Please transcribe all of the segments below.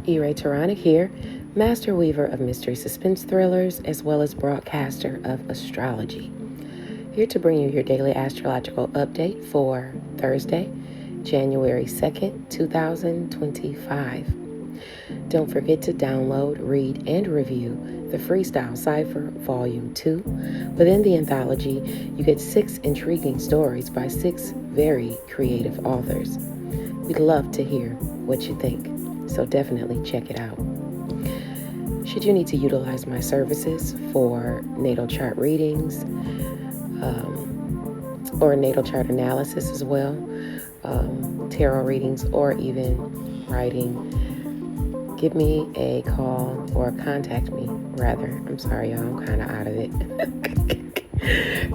E-Ray Taronic here, master weaver of mystery suspense thrillers as well as broadcaster of Astrology. Here to bring you your daily astrological update for Thursday, January 2nd, 2025. Don't forget to download, read, and review the Freestyle Cypher Volume 2. Within the anthology, you get 6 intriguing stories by 6 very creative authors. We'd love to hear what you think, so definitely check it out. Should you need to utilize my services for natal chart readings or natal chart analysis as well, tarot readings, or even writing, give me a call or contact me, rather. I'm sorry, y'all, I'm kind of out of it.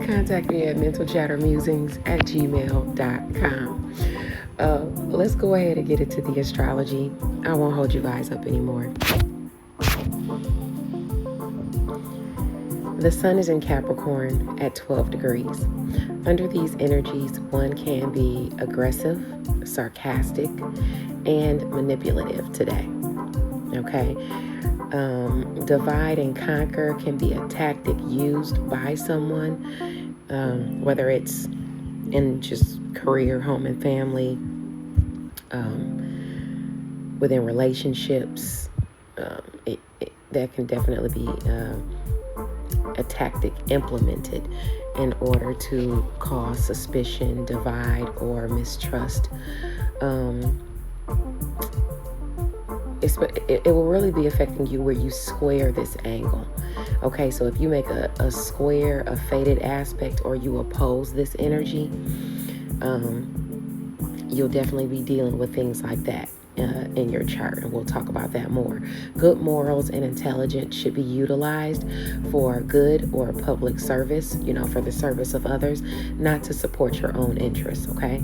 Contact me at mentalchattermusings@gmail.com. Let's go ahead and get into the astrology. I won't hold you guys up anymore. The sun is in Capricorn at 12 degrees. Under these energies, one can be aggressive, sarcastic, and manipulative today. Okay? Divide and conquer can be a tactic used by someone, whether it's in just career, home, and family, within relationships. That can definitely be a tactic implemented in order to cause suspicion, divide, or mistrust. It will really be affecting you where you square this angle. Okay, so if you make a square, a fated aspect, or you oppose this energy, you'll definitely be dealing with things like that in your chart, and we'll talk about that more. Good morals and intelligence should be utilized for good or public service, for the service of others, not to support your own interests, okay?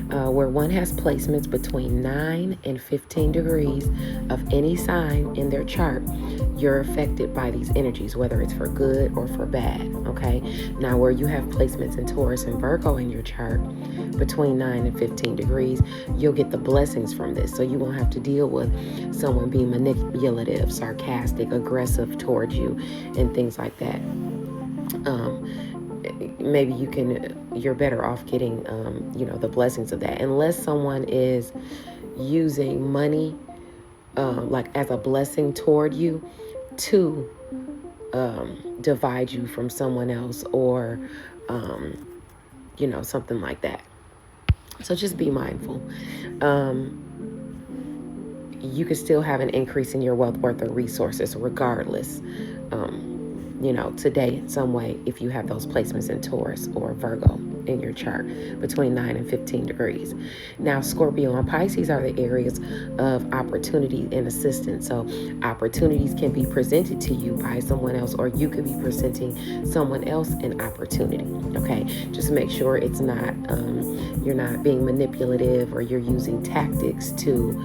Where one has placements between 9 and 15 degrees of any sign in their chart, you're affected by these energies, whether it's for good or for bad, okay? Now, where you have placements in Taurus and Virgo in your chart, between 9 and 15 degrees, you'll get the blessings from this. So you won't have to deal with someone being manipulative, sarcastic, aggressive towards you, and things like that. Maybe you're better off getting, the blessings of that. Unless someone is using money, like as a blessing toward you to divide you from someone else, or, something like that. So just be mindful. You could still have an increase in your wealth, worth, or resources regardless. Today in some way, if you have those placements in Taurus or Virgo in your chart between 9 and 15 degrees. Now, Scorpio and Pisces are the areas of opportunity and assistance. So opportunities can be presented to you by someone else, or you could be presenting someone else an opportunity. Okay, just make sure it's not, you're not being manipulative, or you're using tactics to,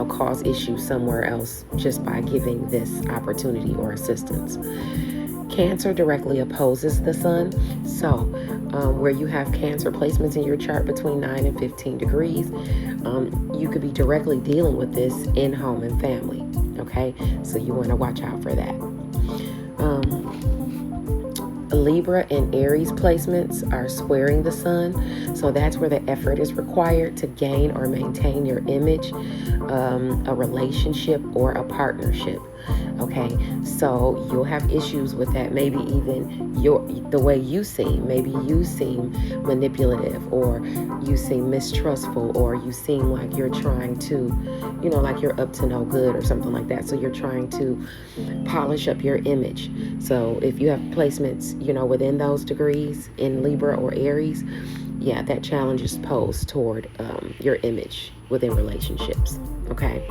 cause issues somewhere else just by giving this opportunity or assistance. Cancer directly opposes the sun. So where you have Cancer placements in your chart between 9 and 15 degrees, you could be directly dealing with this in home and family. Okay, so you want to watch out for that. Libra and Aries placements are squaring the sun, so that's where the effort is required to gain or maintain your image, a relationship, or a partnership. Okay, so you'll have issues with that. Maybe even the way you seem. Maybe you seem manipulative, or you seem mistrustful, or you seem like you're trying to, like you're up to no good or something like that. So you're trying to polish up your image. So if you have placements, within those degrees in Libra or Aries, yeah, that challenge is posed toward your image within relationships. Okay.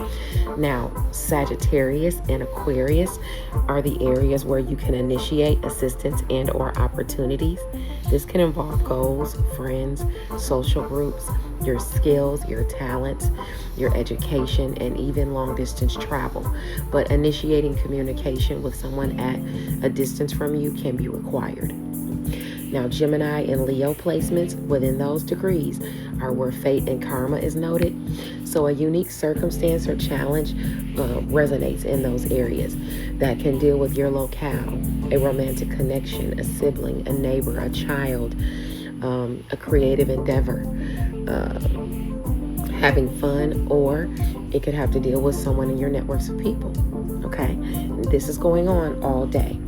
Now, Sagittarius and Aquarius are the areas where you can initiate assistance and or opportunities. This can involve goals, friends, social groups, your skills, your talents, your education, and even long distance travel. But initiating communication with someone at a distance from you can be required. Now, Gemini and Leo placements within those degrees are where fate and karma is noted. So a unique circumstance or challenge resonates in those areas that can deal with your locale, a romantic connection, a sibling, a neighbor, a child, a creative endeavor, having fun, or it could have to deal with someone in your networks of people. Okay, this is going on all day.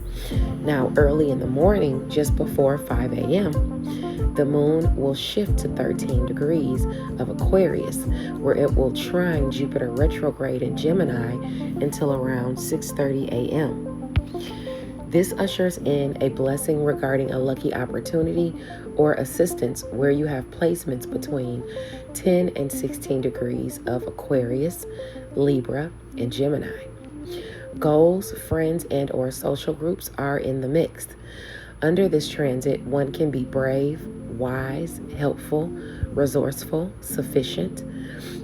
Now, early in the morning, just before 5 a.m., the moon will shift to 13 degrees of Aquarius, where it will trine Jupiter retrograde in Gemini until around 6:30 a.m. This ushers in a blessing regarding a lucky opportunity or assistance where you have placements between 10 and 16 degrees of Aquarius, Libra, and Gemini. Goals, friends, and or social groups are in the mix. Under this transit, one can be brave, wise, helpful, resourceful, sufficient,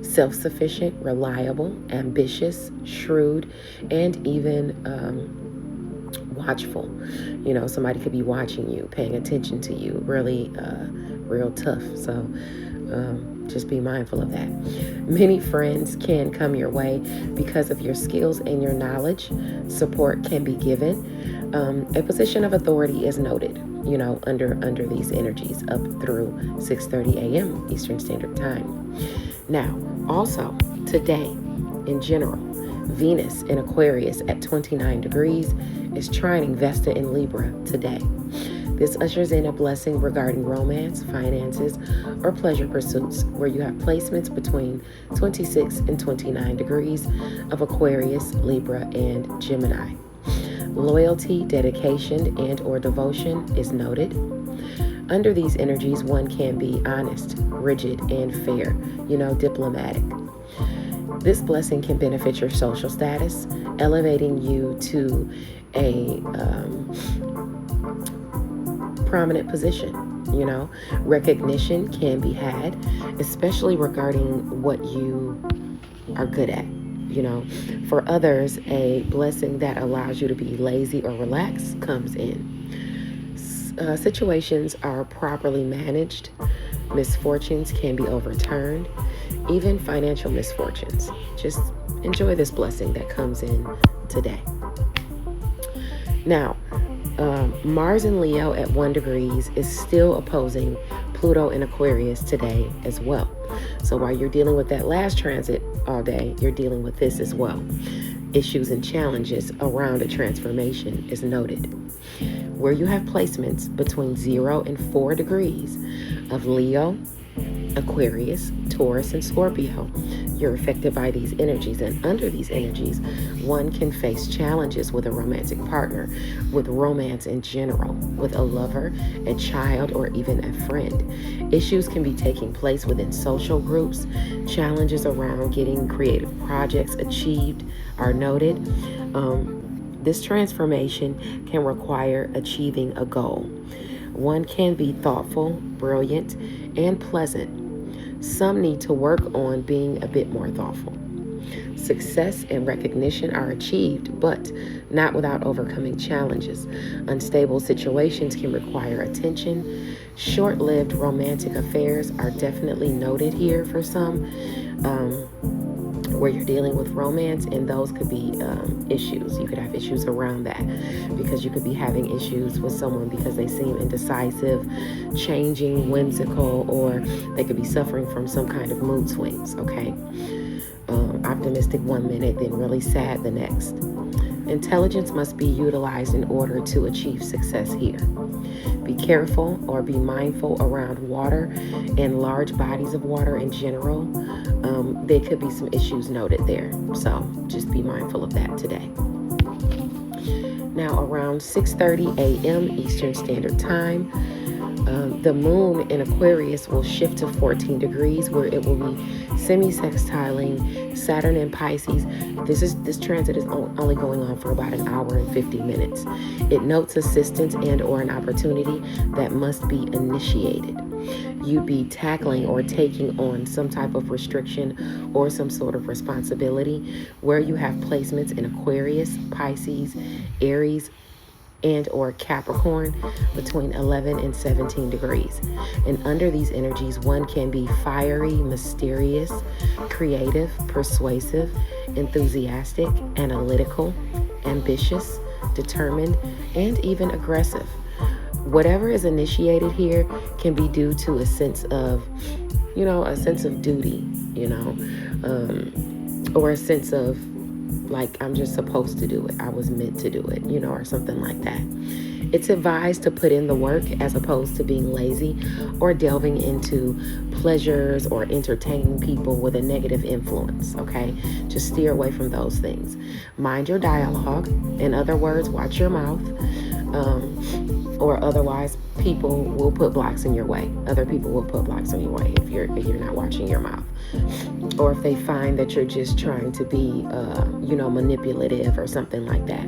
self-sufficient, reliable, ambitious, shrewd, and even watchful. You know, somebody could be watching you, paying attention to you, really real tough. So just be mindful of that. Many friends can come your way because of your skills and your knowledge. Support can be given. A position of authority is noted, you know, under these energies up through 6:30 a.m. Eastern Standard Time. Now, also today, in general, Venus in Aquarius at 29 degrees is trining Vesta in Libra today. This ushers in a blessing regarding romance, finances, or pleasure pursuits where you have placements between 26 and 29 degrees of Aquarius, Libra, and Gemini. Loyalty, dedication, and or devotion is noted. Under these energies, one can be honest, rigid, and fair, you know, diplomatic. This blessing can benefit your social status, elevating you to a prominent position. You know, recognition can be had, especially regarding what you are good at. You know, for others, a blessing that allows you to be lazy or relaxed comes in. Situations are properly managed. Misfortunes can be overturned, even financial misfortunes. Just enjoy this blessing that comes in today. Now, Mars in Leo at 1 degrees is still opposing Pluto in Aquarius today as well. So while you're dealing with that last transit all day, you're dealing with this as well. Issues and challenges around a transformation is noted. Where you have placements between 0 and 4 degrees of Leo, Aquarius, Taurus, and Scorpio, you're affected by these energies. And under these energies, one can face challenges with a romantic partner, with romance in general, with a lover, a child, or even a friend. Issues can be taking place within social groups. Challenges around getting creative projects achieved are noted. This transformation can require achieving a goal. One can be thoughtful, brilliant, and pleasant. Some need to work on being a bit more thoughtful. Success and recognition are achieved, but not without overcoming challenges. Unstable situations can require attention. Short-lived romantic affairs are definitely noted here for some, where you're dealing with romance, and those could be issues. You could have issues around that because you could be having issues with someone because they seem indecisive, changing, whimsical, or they could be suffering from some kind of mood swings, okay? Optimistic one minute, then really sad the next. Intelligence must be utilized in order to achieve success here. Be careful or be mindful around water and large bodies of water in general. There could be some issues noted there. So just be mindful of that today. Now around 6:30 a.m. Eastern Standard Time, the moon in Aquarius will shift to 14 degrees where it will be semi-sextiling Saturn in Pisces. This transit is only going on for about an hour and 50 minutes. It notes assistance and or an opportunity that must be initiated. You'd be tackling or taking on some type of restriction or some sort of responsibility where you have placements in Aquarius, Pisces, Aries, and or Capricorn between 11 and 17 degrees. And under these energies, one can be fiery, mysterious, creative, persuasive, enthusiastic, analytical, ambitious, determined, and even aggressive. Whatever is initiated here can be due to a sense of, a sense of duty, or a sense of like, I'm just supposed to do it. I was meant to do it, or something like that. It's advised to put in the work as opposed to being lazy or delving into pleasures or entertaining people with a negative influence, okay? Just steer away from those things. Mind your dialogue. In other words, watch your mouth. Or otherwise, people will put blocks in your way. Other people will put blocks in your way if you're not watching your mouth. Or if they find that you're just trying to be, manipulative or something like that,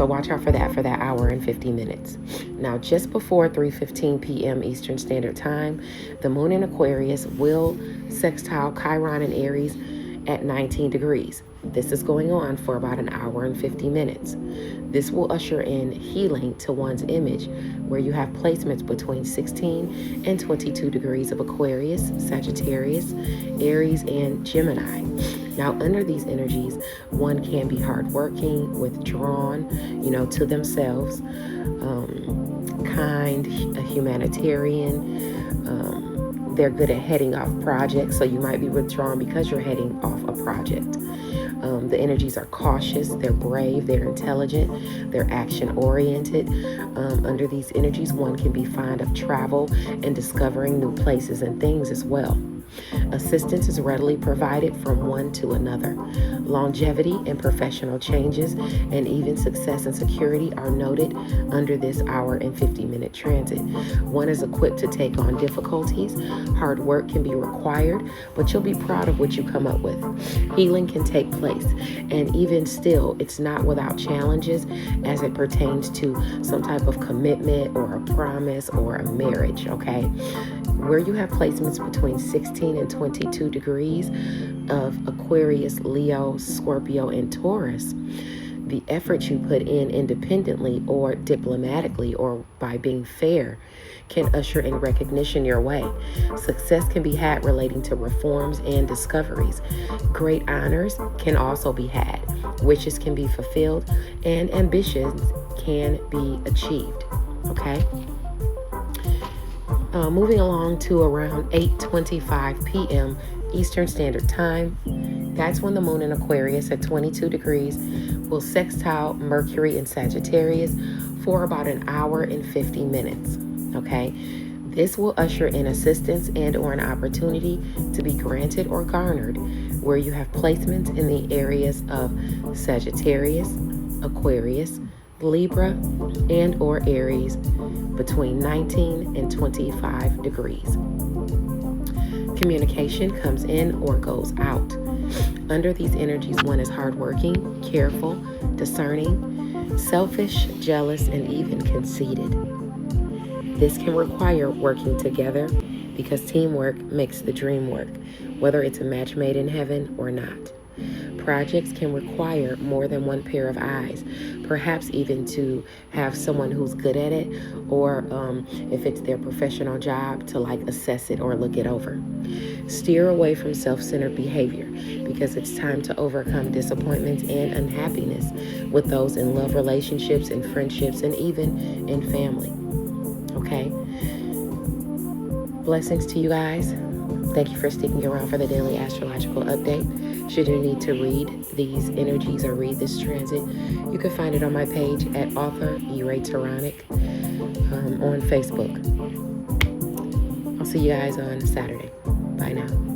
So watch out for that hour and 50 minutes. Now, just before 3:15 p.m. Eastern Standard Time, the moon in Aquarius will sextile Chiron in Aries at 19 degrees. This is going on for about an hour and 50 minutes. This will usher in healing to one's image, where you have placements between 16 and 22 degrees of Aquarius, Sagittarius, Aries, and Gemini. Now, under these energies, one can be hardworking, withdrawn, to themselves, kind, a humanitarian. They're good at heading off projects, so you might be withdrawn because you're heading off a project. The energies are cautious, they're brave, they're intelligent, they're action-oriented. Under these energies, one can be fond of travel and discovering new places and things as well. Assistance is readily provided from one to another. Longevity and professional changes and even success and security are noted under this hour and 50-minute transit. One is equipped to take on difficulties. Hard work can be required, but you'll be proud of what you come up with. Healing can take place, and even still, it's not without challenges as it pertains to some type of commitment or a promise or a marriage, okay? Where you have placements between 16 and 22 degrees of Aquarius, Leo, Scorpio, and Taurus, the effort you put in independently or diplomatically or by being fair can usher in recognition your way. Success can be had relating to reforms and discoveries. Great honors can also be had. Wishes can be fulfilled, and ambitions can be achieved. Okay? Moving along to around 8:25 p.m. Eastern Standard Time. That's when the moon in Aquarius at 22 degrees will sextile Mercury in Sagittarius for about an hour and 50 minutes. Okay? This will usher in assistance and or an opportunity to be granted or garnered where you have placements in the areas of Sagittarius, Aquarius, Libra, and or Aries between 19 and 25 degrees. Communication comes in or goes out. Under these energies, one is hardworking, careful, discerning, selfish, jealous, and even conceited. This can require working together because teamwork makes the dream work, whether it's a match made in heaven or not. Projects can require more than one pair of eyes, perhaps even to have someone who's good at it, or if it's their professional job, to assess it or look it over. Steer away from self-centered behavior because it's time to overcome disappointments and unhappiness with those in love relationships and friendships and even in family. Okay? Blessings to you guys. Thank you for sticking around for the daily astrological update. Should you need to read these energies or read this transit, you can find it on my page at author Ray Taronic on Facebook. I'll see you guys on Saturday. Bye now.